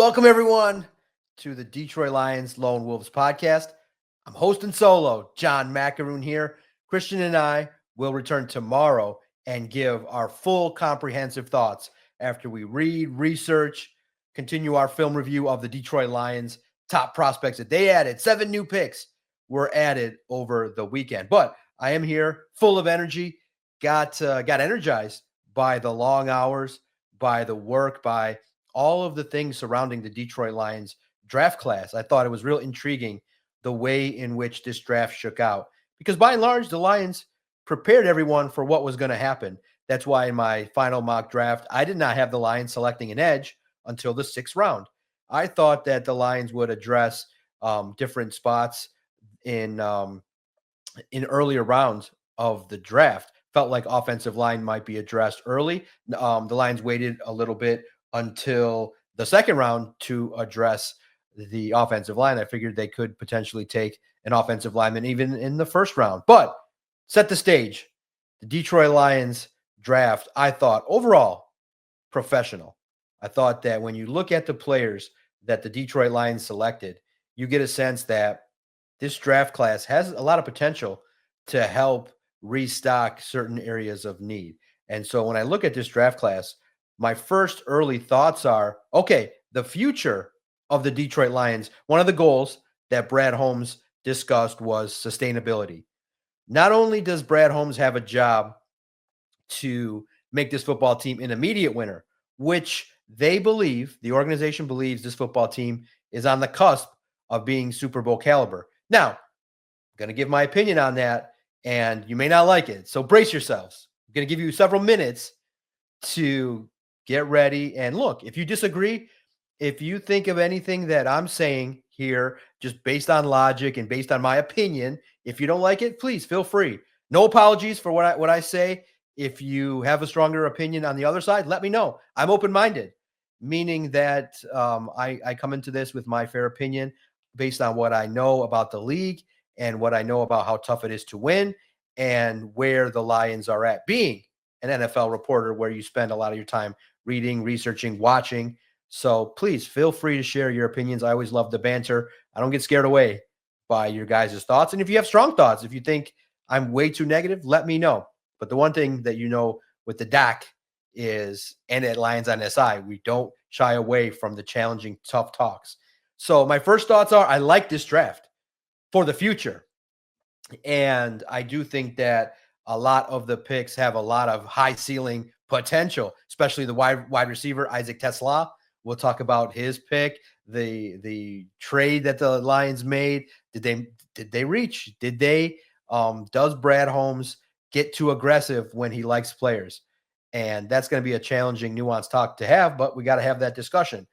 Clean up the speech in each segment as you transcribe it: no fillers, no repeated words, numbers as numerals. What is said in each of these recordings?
Welcome, everyone, to the Detroit Lions Lone Wolves podcast. I'm hosting solo, John Macaroon here. Christian and I will return tomorrow and give our full comprehensive thoughts after we read, research, continue our film review of the Detroit Lions top prospects that they added. 7 new picks were added over the weekend. But I am here full of energy, got energized by the long hours, by the work, by all of the things surrounding the Detroit Lions draft class. I thought it was real intriguing the way in which this draft shook out because by and large, the Lions prepared everyone for what was going to happen. That's why in my final mock draft, I did not have the Lions selecting an edge until the 6th round. I thought that the Lions would address different spots in earlier rounds of the draft. Felt like offensive line might be addressed early. The Lions waited a little bit until the 2nd round to address the offensive line. I figured they could potentially take an offensive lineman even in the 1st round. But set the stage. The Detroit Lions draft, I thought, overall, professional. I thought that when you look at the players that the Detroit Lions selected, you get a sense that this draft class has a lot of potential to help restock certain areas of need. And so when I look at this draft class, my first early thoughts are, okay, the future of the Detroit Lions, one of the goals that Brad Holmes discussed was sustainability. Not only does Brad Holmes have a job to make this football team an immediate winner, which they believe, the organization believes this football team is on the cusp of being Super Bowl caliber. Now, I'm going to give my opinion on that, and you may not like it. So brace yourselves. I'm going to give you several minutes to get ready. And look, if you disagree, if you think of anything that I'm saying here, just based on logic and based on my opinion, if you don't like it, please feel free. No apologies for what I say. If you have a stronger opinion on the other side, let me know. I'm open-minded, meaning that I come into this with my fair opinion based on what I know about the league and what I know about how tough it is to win and where the Lions are at. Being an NFL reporter where you spend a lot of your time reading, researching, watching. So please feel free to share your opinions. I always love the banter. I don't get scared away by your guys' thoughts. And if you have strong thoughts, if you think I'm way too negative, let me know. But the one thing that you know with the DAC is, and at Lions on SI, we don't shy away from the challenging, tough talks. So my first thoughts are, I like this draft for the future. And I do think that a lot of the picks have a lot of high ceiling potential, especially the wide receiver, Isaac Tesla. We'll talk about his pick, the trade that the Lions made. Did they reach? Did they? Does Brad Holmes get too aggressive when he likes players? And that's going to be a challenging, nuanced talk to have, but we got to have that discussion.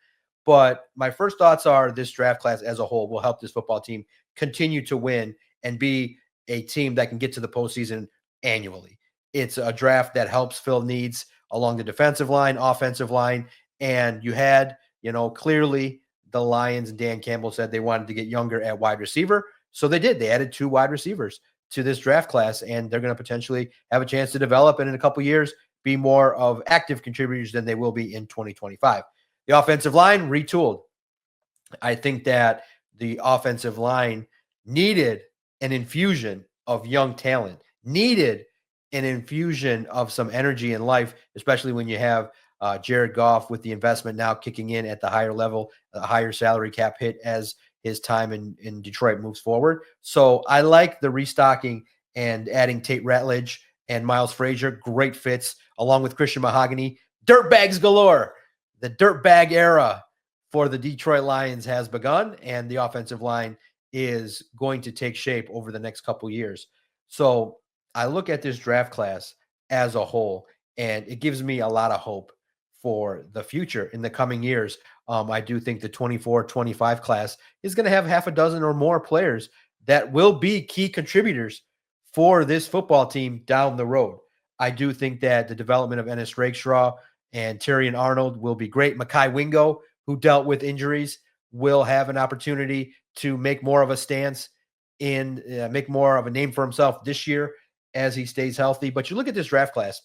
But my first thoughts are this draft class as a whole will help this football team continue to win and be a team that can get to the postseason annually. It's a draft that helps fill needs along the defensive line, offensive line. And you had, clearly the Lions and Dan Campbell said they wanted to get younger at wide receiver. So they did. They added 2 wide receivers to this draft class, and they're going to potentially have a chance to develop and in a couple years be more of active contributors than they will be in 2025. The offensive line retooled. I think that the offensive line needed an infusion of young talent, needed an infusion of some energy and life, especially when you have Jared Goff with the investment now kicking in at the higher level, a higher salary cap hit as his time in Detroit moves forward. So I like the restocking and adding Tate Ratledge and Miles Frazier, great fits, along with Christian Mahogany. Dirtbags galore. The dirtbag era for the Detroit Lions has begun, and the offensive line is going to take shape over the next couple years. So I look at this draft class as a whole, and it gives me a lot of hope for the future in the coming years. I do think the 24-25 class is going to have half a dozen or more players that will be key contributors for this football team down the road. I do think that the development of Ennis Rakestraw and Tyrion Arnold will be great. Mekhi Wingo, who dealt with injuries, will have an opportunity to make more of a stance and make more of a name for himself this year as he stays healthy. But you look at this draft class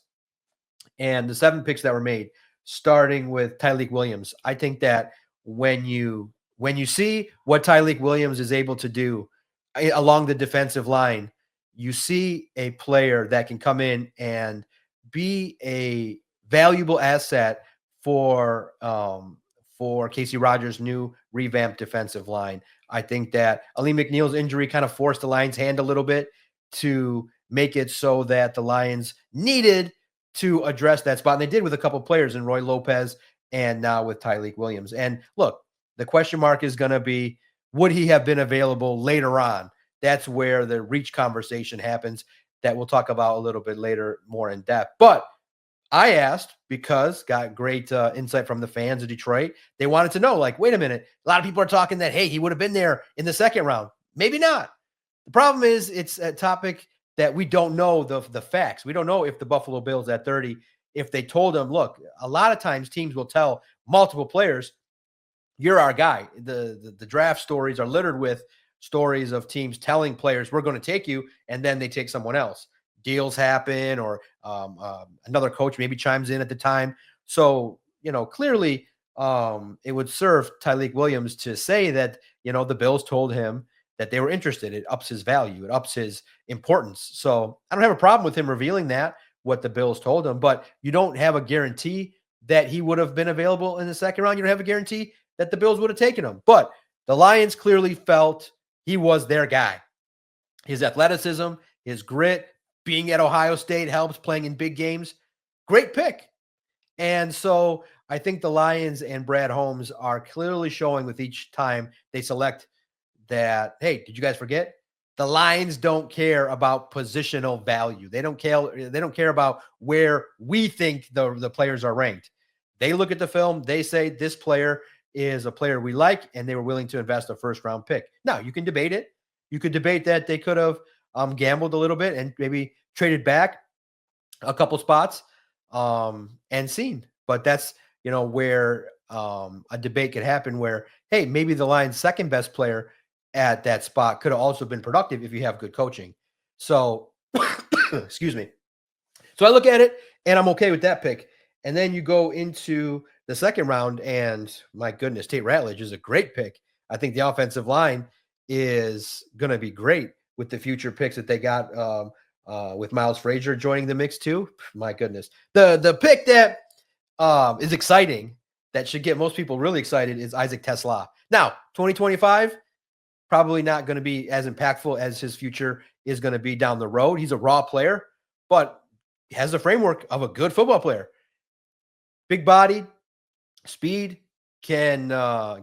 and the 7 picks that were made, starting with Tyleik Williams. I think that when you see what Tyleik Williams is able to do along the defensive line, you see a player that can come in and be a valuable asset for Casey Rogers' new revamped defensive line. I think that Ali McNeil's injury kind of forced the Lions' hand a little bit to make it so that the Lions needed to address that spot. And they did with a couple of players in Roy Lopez and now with Tyleik Williams. And look, the question mark is going to be, would he have been available later on? That's where the reach conversation happens that we'll talk about a little bit later, more in depth. But I asked because got great insight from the fans of Detroit. They wanted to know, like, wait a minute. A lot of people are talking that, hey, he would have been there in the second round. Maybe not. The problem is it's a topic that we don't know the facts. We don't know if the Buffalo Bills at 30, if they told him, look, a lot of times teams will tell multiple players, you're our guy. The draft stories are littered with stories of teams telling players, we're going to take you, and then they take someone else. Deals happen, or another coach maybe chimes in at the time. So, clearly it would serve Tyleik Williams to say that, the Bills told him that they were interested. It ups his value. It ups his importance. So I don't have a problem with him revealing that, what the Bills told him, but you don't have a guarantee that he would have been available in the second round. You don't have a guarantee that the Bills would have taken him. But the Lions clearly felt he was their guy. His athleticism, his grit, being at Ohio State helps, playing in big games. Great pick. And so I think the Lions and Brad Holmes are clearly showing with each time they select that, hey, did you guys forget? The Lions don't care about positional value. They don't care about where we think the players are ranked. They look at the film, they say this player is a player we like, and they were willing to invest a first-round pick. Now, you can debate it. You could debate that they could have gambled a little bit and maybe traded back a couple spots and seen. But that's, where a debate could happen where, hey, maybe the Lions' second best player at that spot could have also been productive if you have good coaching. So, excuse me. So I look at it, and I'm okay with that pick. And then you go into the second round, and my goodness, Tate Ratledge is a great pick. I think the offensive line is going to be great with the future picks that they got with Miles Frazier joining the mix too. My goodness. The pick that is exciting, that should get most people really excited, is Isaac Tesla. Now, 2025, probably not going to be as impactful as his future is going to be down the road. He's a raw player, but has the framework of a good football player. Big body, speed, can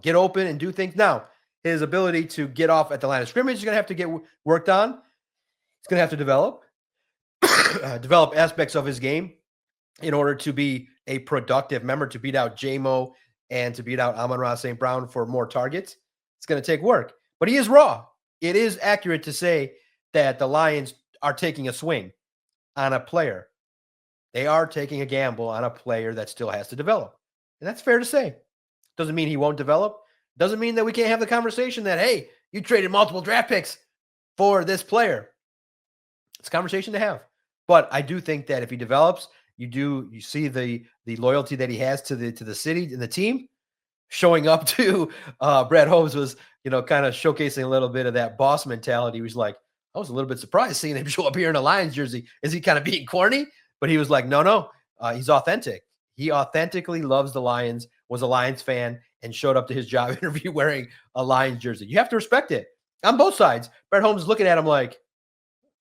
get open and do things. Now, his ability to get off at the line of scrimmage is going to have to get worked on. He's going to have to develop aspects of his game in order to be a productive member, to beat out J-Mo and to beat out Amon-Ra St. Brown for more targets. It's going to take work, but he is raw. It is accurate to say that the Lions are taking a swing on a player. They are taking a gamble on a player that still has to develop. And that's fair to say. Doesn't mean he won't develop. Doesn't mean that we can't have the conversation that, hey, you traded multiple draft picks for this player. It's a conversation to have. But I do think that if he develops, you see the loyalty that he has to the city and the team. Showing up to Brad Holmes was, kind of showcasing a little bit of that boss mentality. He was like, I was a little bit surprised seeing him show up here in a Lions jersey. Is he kind of being corny? But he was like, no, he's authentic. He authentically loves the Lions, was a Lions fan, and showed up to his job interview wearing a Lions jersey. You have to respect it on both sides. Brad Holmes is looking at him like,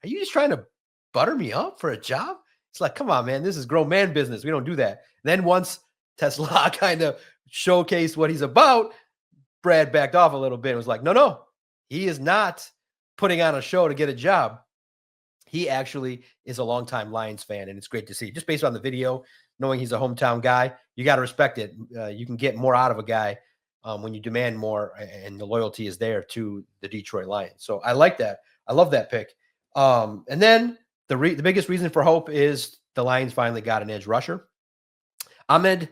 are you just trying to butter me up for a job? It's like, come on, man, this is grown man business. We don't do that. Then once Tesla kind of showcased what he's about, Brad backed off a little bit and was like, no, he is not putting on a show to get a job. He actually is a longtime Lions fan, and it's great to see. Just based on the video, knowing he's a hometown guy, you got to respect it. You can get more out of a guy when you demand more, and the loyalty is there to the Detroit Lions. So I like that. I love that pick. And then the biggest reason for hope is the Lions finally got an edge rusher. Ahmed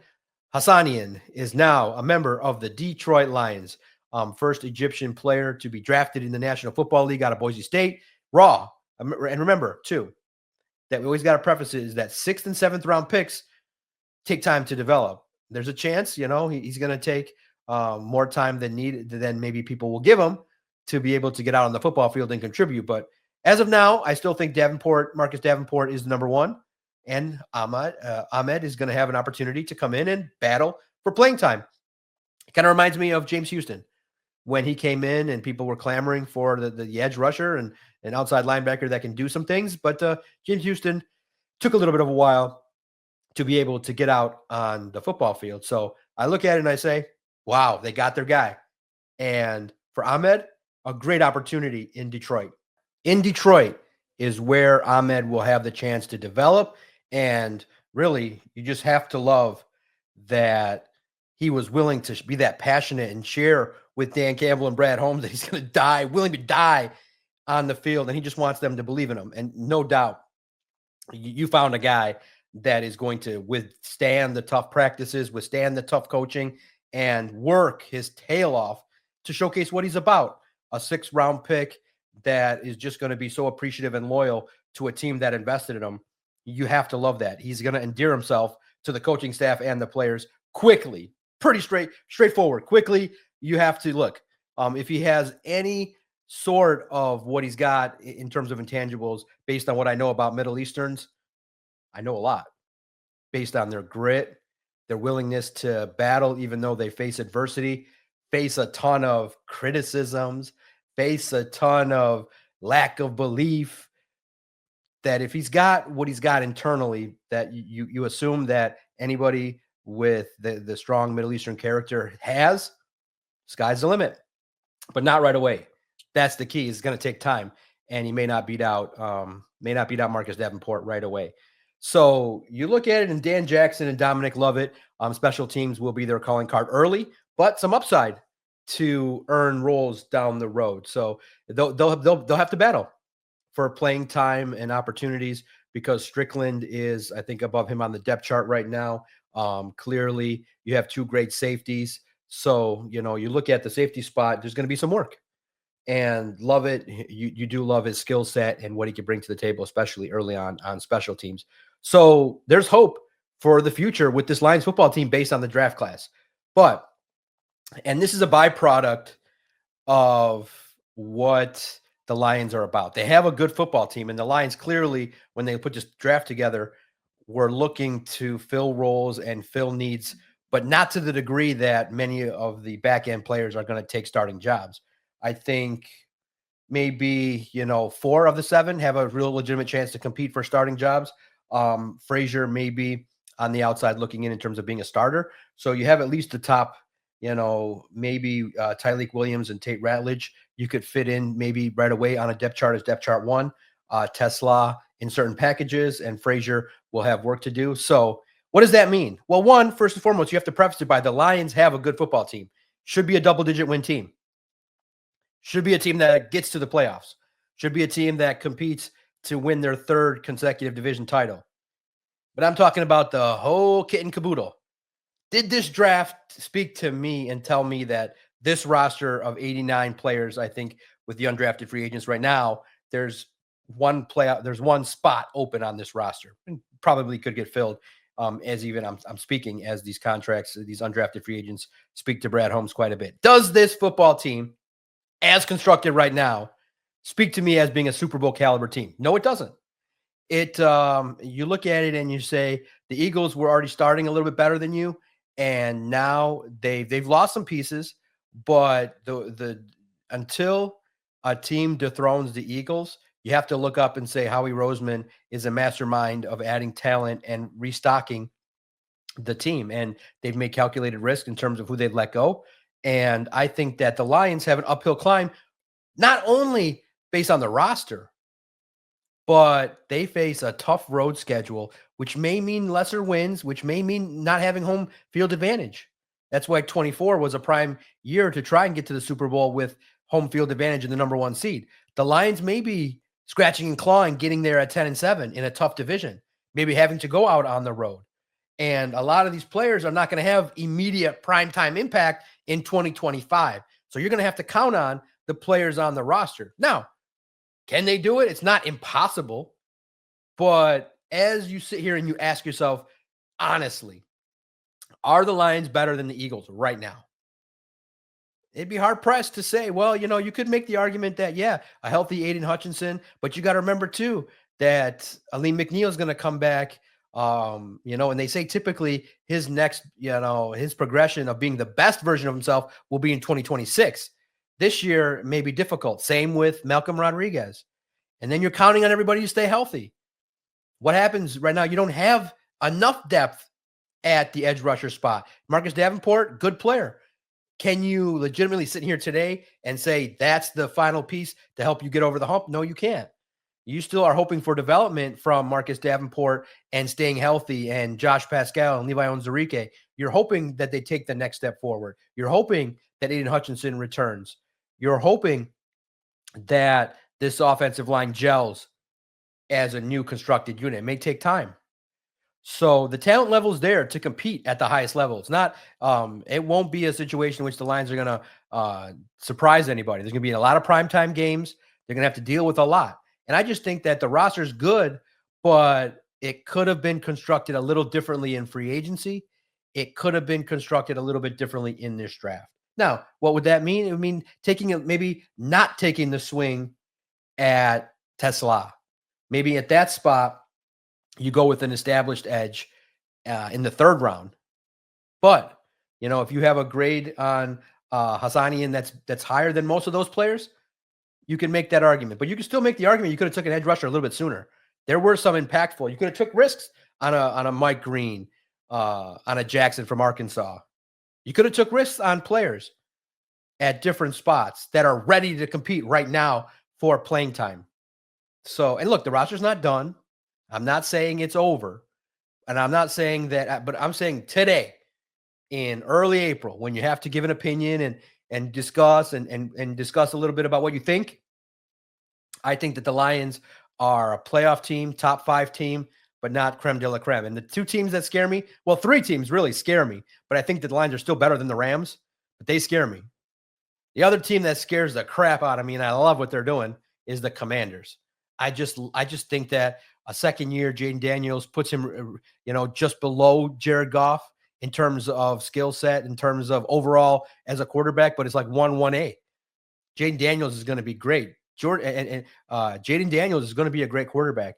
Hassanian is now a member of the Detroit Lions, first Egyptian player to be drafted in the National Football League out of Boise State. Raw. And remember, too, that we always got to preface it is that 6th and 7th round picks take time to develop. There's a chance, he's going to take more time than needed than maybe people will give him to be able to get out on the football field and contribute. But as of now, I still think Marcus Davenport is number one, and Ahmed is going to have an opportunity to come in and battle for playing time. It kind of reminds me of James Houston when he came in and people were clamoring for the edge rusher and an outside linebacker that can do some things. But James Houston took a little bit of a while to be able to get out on the football field. So I look at it and I say, wow, they got their guy. And for Ahmed, a great opportunity in Detroit. In Detroit is where Ahmed will have the chance to develop. And really, you just have to love that he was willing to be that passionate and share with Dan Campbell and Brad Holmes that he's going to die, willing to die on the field. And he just wants them to believe in him. And no doubt, you found a guy that is going to withstand the tough practices, withstand the tough coaching, and work his tail off to showcase what he's about. A 6th-round pick that is just going to be so appreciative and loyal to a team that invested in him. You have to love that. He's going to endear himself to the coaching staff and the players quickly, pretty straightforward. Quickly, you have to look. If he has any sort of what he's got in terms of intangibles, based on what I know about Middle Easterns, I know a lot. Based on their grit, their willingness to battle, even though they face adversity, face a ton of criticisms, face a ton of lack of belief, that if he's got what he's got internally, that you assume that anybody with the strong Middle Eastern character has, sky's the limit, but not right away. That's the key. It's going to take time, and he may not beat out Marcus Davenport right away. So you look at it, and Dan Jackson and Dominic Lovett, special teams will be their calling card early, but some upside to earn roles down the road. So they'll have to battle for playing time and opportunities, because Strickland is, I think, above him on the depth chart right now. Clearly, you have 2 great safeties. So, you look at the safety spot, there's going to be some work. And love it. You do love his skill set and what he can bring to the table, especially early on special teams. So there's hope for the future with this Lions football team based on the draft class. And this is a byproduct of what the Lions are about. They have a good football team, and the Lions clearly, when they put this draft together, were looking to fill roles and fill needs, but not to the degree that many of the back end players are going to take starting jobs. I think maybe 4 of the 7 have a real legitimate chance to compete for starting jobs. Frazier maybe on the outside looking in terms of being a starter. So you have at least the top, maybe Tyleik Williams and Tate Ratledge. You could fit in maybe right away on a depth chart as depth chart 1. Tesla in certain packages, and Frazier will have work to do. So what does that mean? Well, first and foremost, you have to preface it by the Lions have a good football team. Should be a double-digit win team. Should be a team that gets to the playoffs. Should be a team that competes to win their 3rd consecutive division title. But I'm talking about the whole kit and caboodle. Did this draft speak to me and tell me that this roster of 89 players, I think with the undrafted free agents right now, there's one spot open on this roster, and probably could get filled as even I'm speaking as these contracts, these undrafted free agents speak to Brad Holmes quite a bit. Does this football team, as constructed right now, speak to me as being a Super Bowl caliber team? No, it doesn't. You look at it and you say the Eagles were already starting a little bit better than you, and now they've lost some pieces, but until a team dethrones the Eagles, you have to look up and say Howie Roseman is a mastermind of adding talent and restocking the team, and they've made calculated risk in terms of who they've let go. And I think that the Lions have an uphill climb, not only based on the roster, but they face a tough road schedule, which may mean lesser wins, which may mean not having home field advantage. That's why 24 was a prime year to try and get to the Super Bowl with home field advantage in the number 1 seed. The Lions may be scratching and clawing, getting there at 10-7 in a tough division, maybe having to go out on the road. And a lot of these players are not going to have immediate primetime impact in 2025. So you're going to have to count on the players on the roster. Now, can they do it? It's not impossible. But as you sit here and you ask yourself, honestly, are the Lions better than the Eagles right now? it'd be hard pressed to say, well, you could make the argument that, yeah, a healthy Aiden Hutchinson, but you got to remember too that Aleem McNeil is going to come back. And they say typically his next, his progression of being the best version of himself will be in 2026. This year may be difficult. Same with Malcolm Rodriguez. And then you're counting on everybody to stay healthy. What happens right now? You don't have enough depth at the edge rusher spot. Marcus Davenport, good player. Can you legitimately sit here today and say that's the final piece to help you get over the hump? No, you can't. You still are hoping for development from Marcus Davenport and staying healthy and Josh Pascal and Levi Onwuzurike. You're hoping that they take the next step forward. You're hoping that Aiden Hutchinson returns. You're hoping that this offensive line gels as a new constructed unit. It may take time. So the talent level is there to compete at the highest level. It's not, it won't be a situation in which the Lions are going to surprise anybody. There's going to be a lot of primetime games. They're going to have to deal with a lot. And I just think that the roster is good, but it could have been constructed a little differently in free agency. It could have been constructed a little bit differently in this draft. Now, what would that mean? It would mean maybe not taking the swing at Tesla. Maybe at that spot, you go with an established edge in the third round. But, if you have a grade on Hassanian that's higher than most of those players, you can make that argument. But you can still make the argument you could have took an edge rusher a little bit sooner. There were some impactful. You could have took risks on a Mike Green, on a Jackson from Arkansas. You could have took risks on players at different spots that are ready to compete right now for playing time. So, and look, the roster's not done. I'm not saying it's over. And I'm not saying that, but I'm saying today in early April, when you have to give an opinion and discuss and discuss a little bit about what you think, I think that the Lions are a playoff team, top 5 team, but not creme de la creme. And the 2 teams that scare me, well, 3 teams really scare me, but I think that the Lions are still better than the Rams, but they scare me. The other team that scares the crap out of me, and I love what they're doing, is the Commanders. I just think that a second year Jaden Daniels puts him, just below Jared Goff in terms of skill set, in terms of overall as a quarterback, but it's like 1-1A. Jaden Daniels is going to be great. Jaden Daniels is going to be a great quarterback.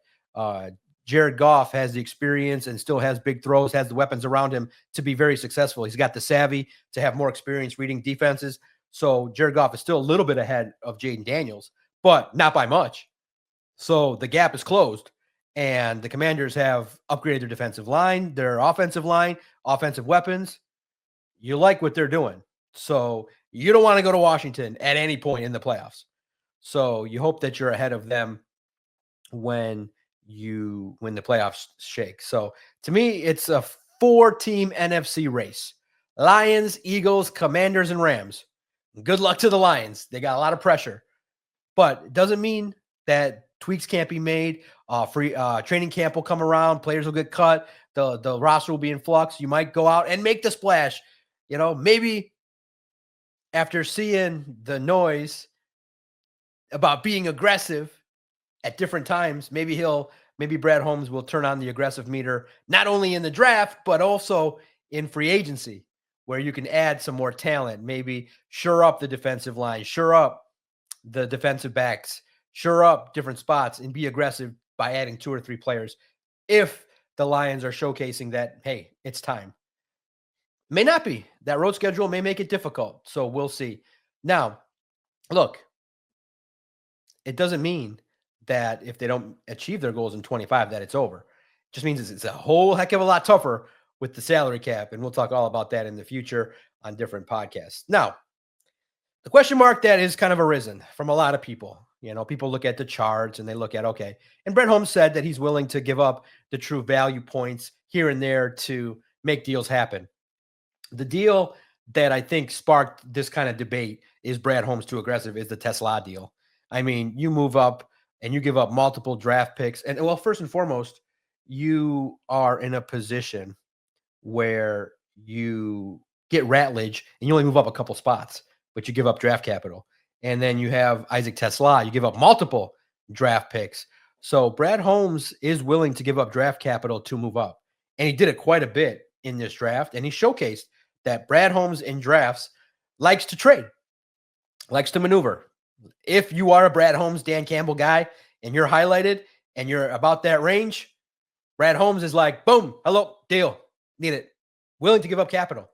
Jared Goff has the experience and still has big throws, has the weapons around him to be very successful. He's got the savvy to have more experience reading defenses. So Jared Goff is still a little bit ahead of Jaden Daniels, but not by much. So the gap is closed, and the Commanders have upgraded their defensive line, their offensive line, offensive weapons. You like what they're doing. So you don't want to go to Washington at any point in the playoffs. So you hope that you're ahead of them when the playoffs shake. So to me, it's a 4-team NFC race. Lions, Eagles, Commanders, and Rams. Good luck to the Lions. They got a lot of pressure. But it doesn't mean that tweaks can't be made. Free training camp will come around. Players will get cut. The roster will be in flux. You might go out and make the splash. Maybe after seeing the noise about being aggressive at different times, maybe Brad Holmes will turn on the aggressive meter, not only in the draft, but also in free agency, where you can add some more talent, maybe shore up the defensive line, shore up the defensive backs, shore up different spots, and be aggressive by adding 2 or 3 players. If the Lions are showcasing that, hey, it's time. May not be. That road schedule may make it difficult. So we'll see. Now, look, it doesn't mean that if they don't achieve their goals in 25, that it's over. It just means it's a whole heck of a lot tougher with the salary cap. And we'll talk all about that in the future on different podcasts. Now, the question mark that is kind of arisen from a lot of people. People look at the charts and they look at, okay. And Brett Holmes said that he's willing to give up the true value points here and there to make deals happen. The deal that I think sparked this kind of debate is Brad Holmes too aggressive is the Tesla deal. I mean, you move up and you give up multiple draft picks. And well, first and foremost, you are in a position where you get Ratledge and you only move up a couple spots, but you give up draft capital. And then you have Isaac Tesla. You give up multiple draft picks. So Brad Holmes is willing to give up draft capital to move up. And he did it quite a bit in this draft. And he showcased that Brad Holmes in drafts likes to trade. likes to maneuver. If you are a Brad Holmes, Dan Campbell guy, and you're highlighted and you're about that range, Brad Holmes is like, boom, hello, deal, need it, willing to give up capital.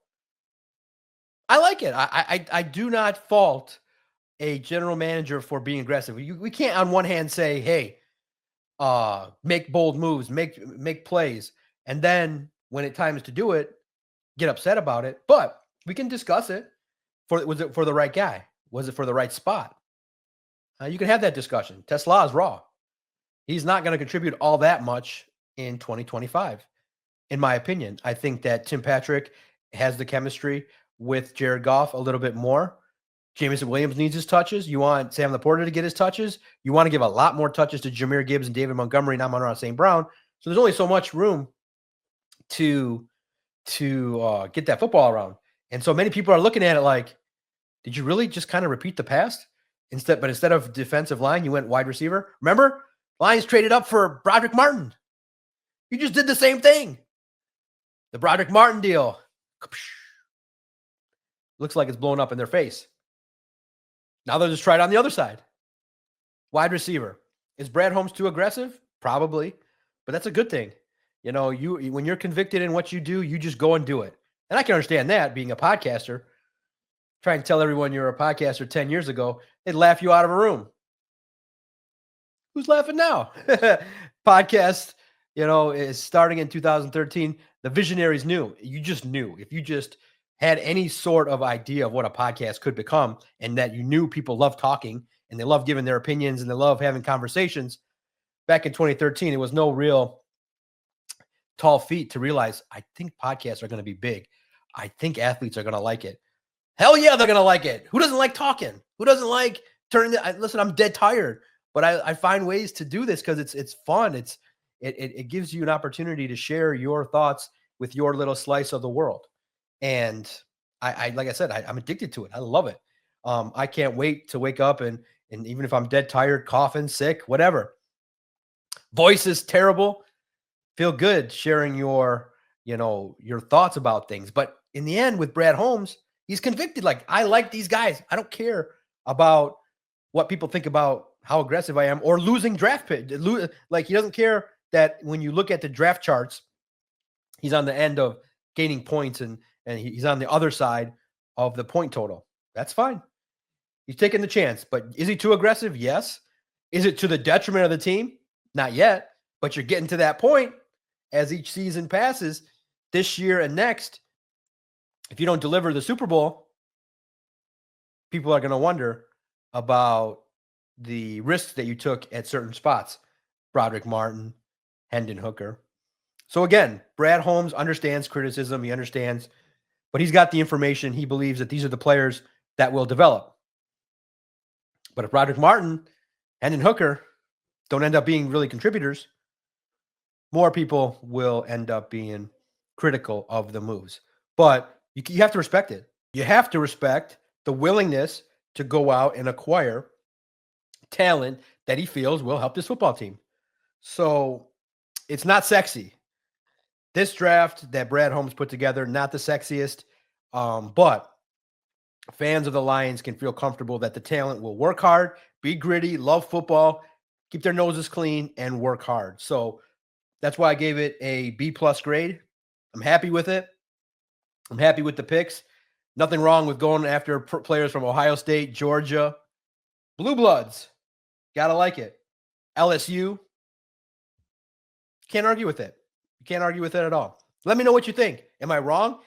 I like it. I do not fault a general manager for being aggressive. We can't on one hand say, hey, make bold moves, make plays, and then when it times to do it, get upset about it. But we can discuss it. Was it for the right guy? Was it for the right spot? You can have that discussion. Tesla is raw. He's not going to contribute all that much in 2025, in my opinion. I think that Tim Patrick has the chemistry with Jared Goff a little bit more. Jameson Williams needs his touches. You want Sam Laporta to get his touches. You want to give a lot more touches to Jahmyr Gibbs and David Montgomery and Amon-Ra St. Brown. So there's only so much room to get that football around. And so many people are looking at it like, did you really just kind of repeat the past? Instead of defensive line, you went wide receiver. Remember, Lions traded up for Broderick Martin. You just did the same thing. The Broderick Martin deal. Looks like it's blowing up in their face. Now they'll just try it on the other side. Wide receiver. Is Brad Holmes too aggressive? Probably, but that's a good thing. You know, when you're convicted in what you do, you just go and do it. And I can understand that being a podcaster. Try and tell everyone you're a podcaster 10 years ago, they'd laugh you out of a room. Who's laughing now? Podcast, is starting in 2013. The visionaries knew. You just knew. If you just had any sort of idea of what a podcast could become and that you knew people love talking and they love giving their opinions and they love having conversations, back in 2013, it was no real tall feat to realize, I think podcasts are going to be big. I think athletes are going to like it. Hell yeah, they're going to like it. Who doesn't like talking? Who doesn't like listen, I'm dead tired, but I find ways to do this because it's fun. It gives you an opportunity to share your thoughts with your little slice of the world. And I like I said, I'm addicted to it. I love it. I can't wait to wake up and even if I'm dead tired, coughing, sick, whatever, voice is terrible, feel good sharing your thoughts about things. But in the end, with Brad Holmes, he's convicted. Like, I like these guys. I don't care about what people think about how aggressive I am or losing draft pick. Like, he doesn't care that when you look at the draft charts, he's on the end of gaining points and he's on the other side of the point total. That's fine. He's taking the chance. But is he too aggressive? Yes. Is it to the detriment of the team? Not yet. But you're getting to that point as each season passes this year and next. If you don't deliver the Super Bowl, people are going to wonder about the risks that you took at certain spots. Broderick Martin, Hendon Hooker. So again, Brad Holmes understands criticism. He understands, but he's got the information. He believes that these are the players that will develop. But if Broderick Martin, Hendon Hooker don't end up being really contributors, more people will end up being critical of the moves. But you have to respect it. You have to respect the willingness to go out and acquire talent that he feels will help this football team. So it's not sexy. This draft that Brad Holmes put together, not the sexiest, but fans of the Lions can feel comfortable that the talent will work hard, be gritty, love football, keep their noses clean, and work hard. So that's why I gave it a B+ grade. I'm happy with it. I'm happy with the picks. Nothing wrong with going after players from Ohio State, Georgia, Blue Bloods. Gotta like it. LSU. Can't argue with it. You can't argue with it at all. Let me know what you think. Am I wrong?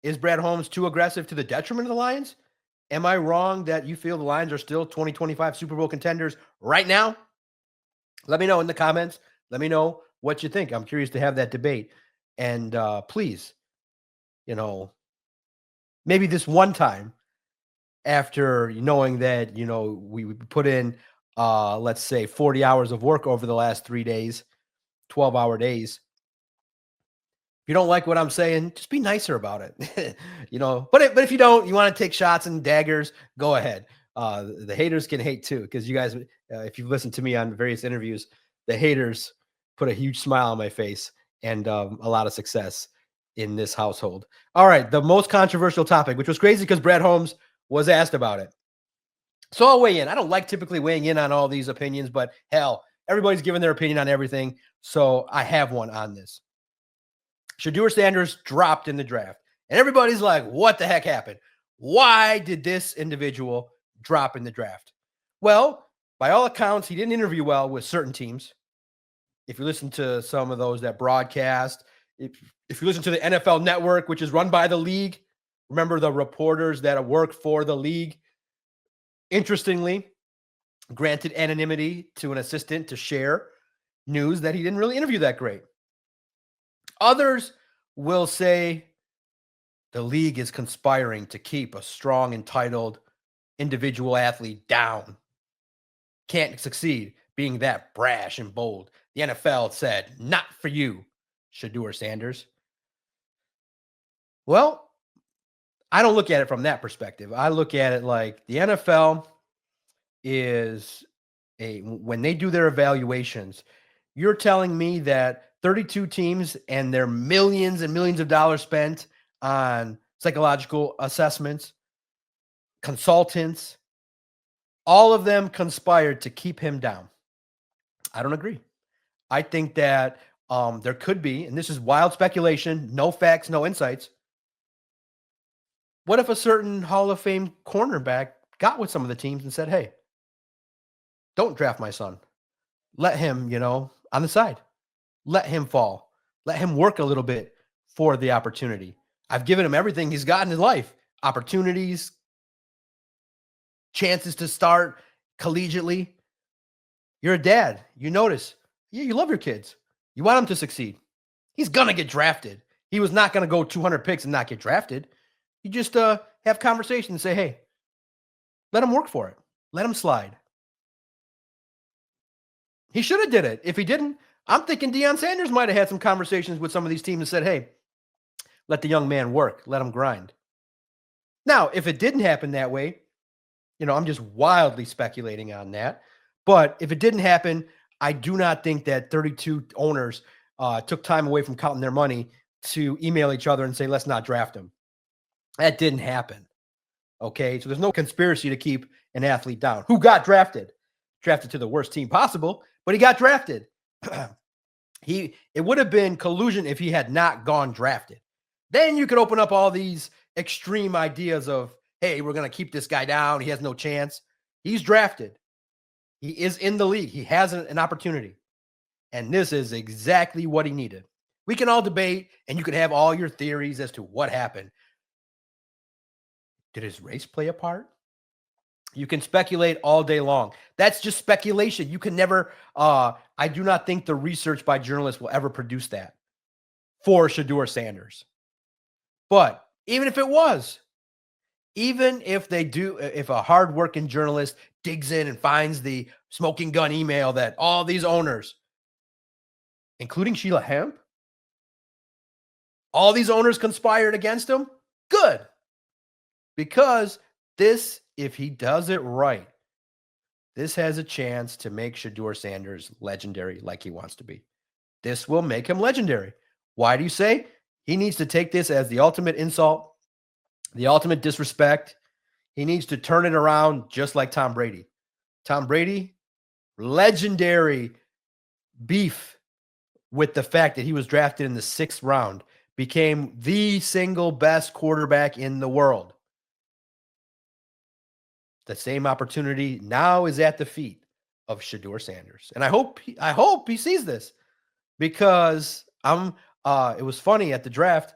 Is Brad Holmes too aggressive to the detriment of the Lions? Am I wrong that you feel the Lions are still 2025 Super Bowl contenders right now? Let me know in the comments. Let me know what you think. I'm curious to have that debate. And please, maybe this one time after knowing that, we put in, let's say 40 hours of work over the last 3 days, 12-hour days. If you don't like what I'm saying, just be nicer about it. But if you don't, you want to take shots and daggers, go ahead. The haters can hate too, because you guys, if you've listened to me on various interviews, the haters put a huge smile on my face and a lot of success in this household. All right, the most controversial topic, which was crazy because Brad Holmes was asked about it. So I'll weigh in. I don't like typically weighing in on all these opinions, but hell, everybody's giving their opinion on everything. So I have one on this. Shedeur Sanders dropped in the draft. And everybody's like, what the heck happened? Why did this individual drop in the draft? Well, by all accounts, he didn't interview well with certain teams. If you listen to some of those that broadcast, if you listen to the NFL Network, which is run by the league, remember the reporters that work for the league, interestingly, granted anonymity to an assistant to share news that he didn't really interview that great. Others will say the league is conspiring to keep a strong, entitled individual athlete down. Can't succeed being that brash and bold. The NFL said, not for you, Shedeur Sanders. Well, I don't look at it from that perspective. I look at it like the NFL is when they do their evaluations, you're telling me that 32 teams and their millions and millions of dollars spent on psychological assessments, consultants, all of them conspired to keep him down. I don't agree. I think that there could be, and this is wild speculation, no facts, no insights. What if a certain Hall of Fame cornerback got with some of the teams and said, hey, don't draft my son. Let him, on the side. Let him fall. Let him work a little bit for the opportunity. I've given him everything he's got in his life. Opportunities, chances to start collegiately. You're a dad. You notice. You love your kids. You want them to succeed. He's going to get drafted. He was not going to go 200 picks and not get drafted. You just have conversations and say, hey, let him work for it. Let him slide. He should have did it. If he didn't, I'm thinking Deion Sanders might have had some conversations with some of these teams and said, hey, let the young man work. Let him grind. Now, if it didn't happen that way, I'm just wildly speculating on that. But if it didn't happen, I do not think that 32 owners took time away from counting their money to email each other and say, let's not draft him. That didn't happen. Okay, so there's no conspiracy to keep an athlete down. Who got drafted? Drafted to the worst team possible, but he got drafted. It would have been collusion if he had not gone drafted. Then you could open up all these extreme ideas of, hey, we're going to keep this guy down. He has no chance. He's drafted. He is in the league. He has an opportunity. And this is exactly what he needed. We can all debate, and you can have all your theories as to what happened. Did his race play a part? You can speculate all day long. That's just speculation. You can never, I do not think the research by journalists will ever produce that for Shedeur Sanders. But even if it was, even if they do, if a hardworking journalist digs in and finds the smoking gun email that all these owners, including Sheila Hemp, all these owners conspired against him, good. Because this, if he does it right, this has a chance to make Shedeur Sanders legendary like he wants to be. This will make him legendary. Why do you say? He needs to take this as the ultimate insult, the ultimate disrespect. He needs to turn it around just like Tom Brady. Tom Brady, legendary beef with the fact that he was drafted in the 6th round, became the single best quarterback in the world. The same opportunity now is at the feet of Shedeur Sanders. And I hope he sees this, because it was funny at the draft.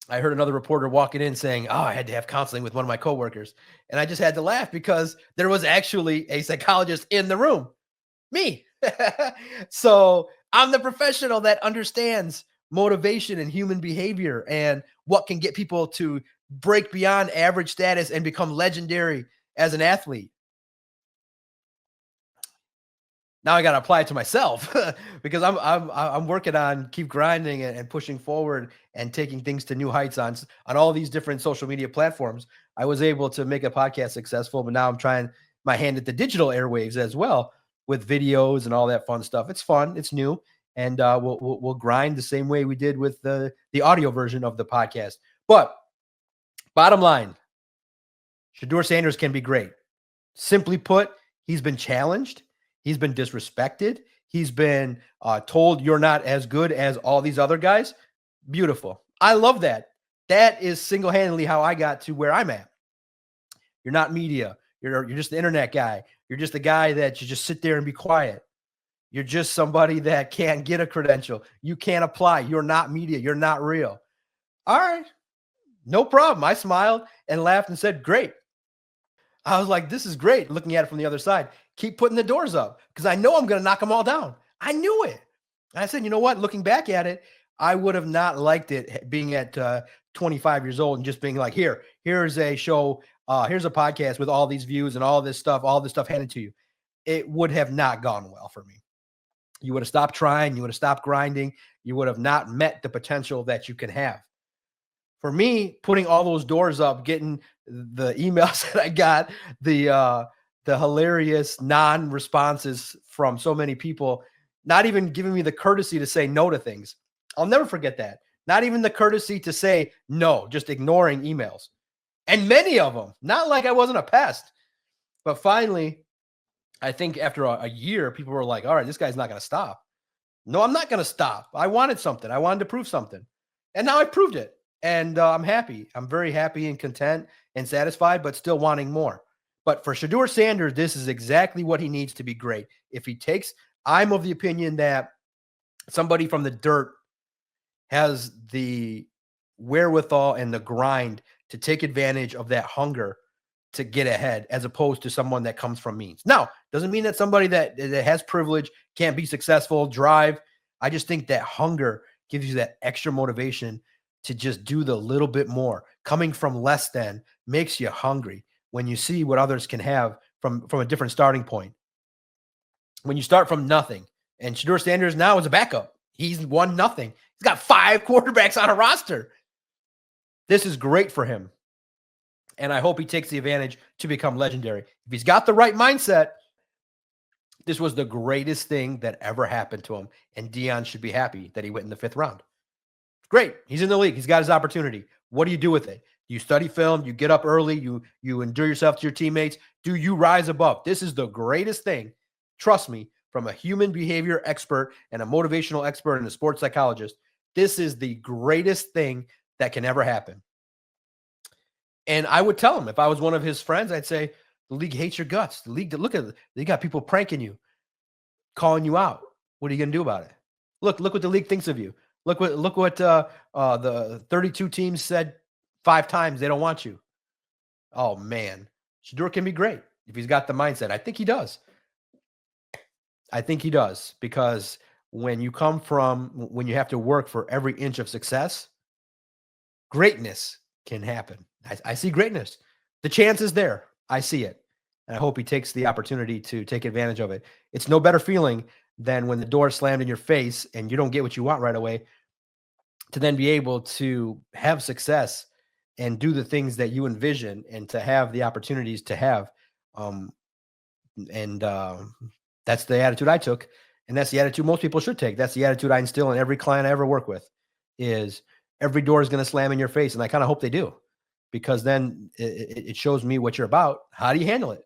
I heard another reporter walking in saying, oh, I had to have counseling with one of my coworkers. And I just had to laugh because there was actually a psychologist in the room, me. So I'm the professional that understands motivation and human behavior and what can get people to break beyond average status and become legendary as an athlete. Now I got to apply it to myself because I'm working on keep grinding and pushing forward and taking things to new heights on all these different social media platforms. I was able to make a podcast successful, but now I'm trying my hand at the digital airwaves as well with videos and all that fun stuff. It's fun, it's new, and we'll grind the same way we did with the audio version of the podcast. But bottom line, Shedeur Sanders can be great. Simply put, he's been challenged. He's been disrespected. He's been told you're not as good as all these other guys. Beautiful. I love that. That is single-handedly how I got to where I'm at. You're not media. You're just the internet guy. You're just a guy that you just sit there and be quiet. You're just somebody that can't get a credential. You can't apply. You're not media. You're not real. All right. No problem. I smiled and laughed and said, great. I was like, this is great. Looking at it from the other side, keep putting the doors up because I know I'm going to knock them all down. I knew it. And I said, you know what? Looking back at it, I would have not liked it being at 25 years old and just being like, here's a show. Here's a podcast with all these views and all this stuff handed to you. It would have not gone well for me. You would have stopped trying. You would have stopped grinding. You would have not met the potential that you can have. For me, putting all those doors up, getting the emails that I got, the hilarious non-responses from so many people, not even giving me the courtesy to say no to things. I'll never forget that. Not even the courtesy to say no, just ignoring emails. And many of them, not like I wasn't a pest. But finally, I think after a year, people were like, all right, this guy's not going to stop. No, I'm not going to stop. I wanted something. I wanted to prove something. And now I proved it. And I'm happy. I'm very happy and content and satisfied, but still wanting more. But for Shedeur Sanders, this is exactly what he needs to be great. If he takes, I'm of the opinion that somebody from the dirt has the wherewithal and the grind to take advantage of that hunger to get ahead, as opposed to someone that comes from means. Now, doesn't mean that somebody that has privilege can't be successful, drive. I just think that hunger gives you that extra motivation to just do the little bit more. Coming from less than makes you hungry when you see what others can have from a different starting point. When you start from nothing, and Shedeur Sanders now is a backup. He's won nothing. He's got 5 quarterbacks on a roster. This is great for him. And I hope he takes the advantage to become legendary. If he's got the right mindset, this was the greatest thing that ever happened to him. And Deion should be happy that he went in the 5th round. Great. He's in the league. He's got his opportunity. What do you do with it? You study film. You get up early. You endure yourself to your teammates. Do you rise above? This is the greatest thing. Trust me, from a human behavior expert and a motivational expert and a sports psychologist, this is the greatest thing that can ever happen. And I would tell him, if I was one of his friends, I'd say, the league hates your guts. The league, look at it. They got people pranking you, calling you out. What are you going to do about it? Look what the league thinks of you. Look what the 32 teams said 5 times they don't want you. Oh, man. Shedeur can be great if he's got the mindset. I think he does. Because when you have to work for every inch of success, greatness can happen. I see greatness. The chance is there. I see it. And I hope he takes the opportunity to take advantage of it. It's no better feeling than when the door is slammed in your face and you don't get what you want right away, to then be able to have success and do the things that you envision and to have the opportunities to have. That's the attitude I took. And that's the attitude most people should take. That's the attitude I instill in every client I ever work with, is every door is going to slam in your face. And I kind of hope they do, because then it shows me what you're about. How do you handle it?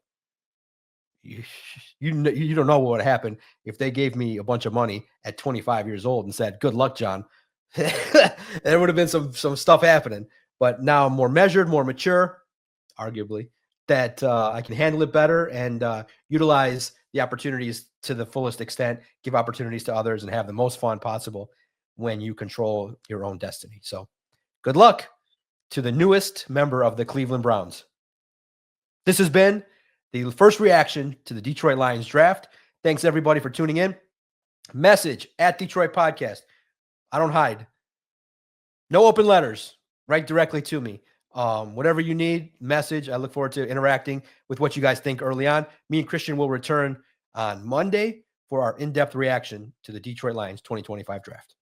You don't know what would happen if they gave me a bunch of money at 25 years old and said, good luck, John. There would have been some stuff happening. But now I'm more measured, more mature, arguably, that I can handle it better and utilize the opportunities to the fullest extent, give opportunities to others, and have the most fun possible when you control your own destiny. So good luck to the newest member of the Cleveland Browns. This has been the first reaction to the Detroit Lions draft. Thanks, everybody, for tuning in. Message at Detroit Podcast. I don't hide. No open letters. Write directly to me. Whatever you need, message. I look forward to interacting with what you guys think early on. Me and Christian will return on Monday for our in-depth reaction to the Detroit Lions 2025 draft.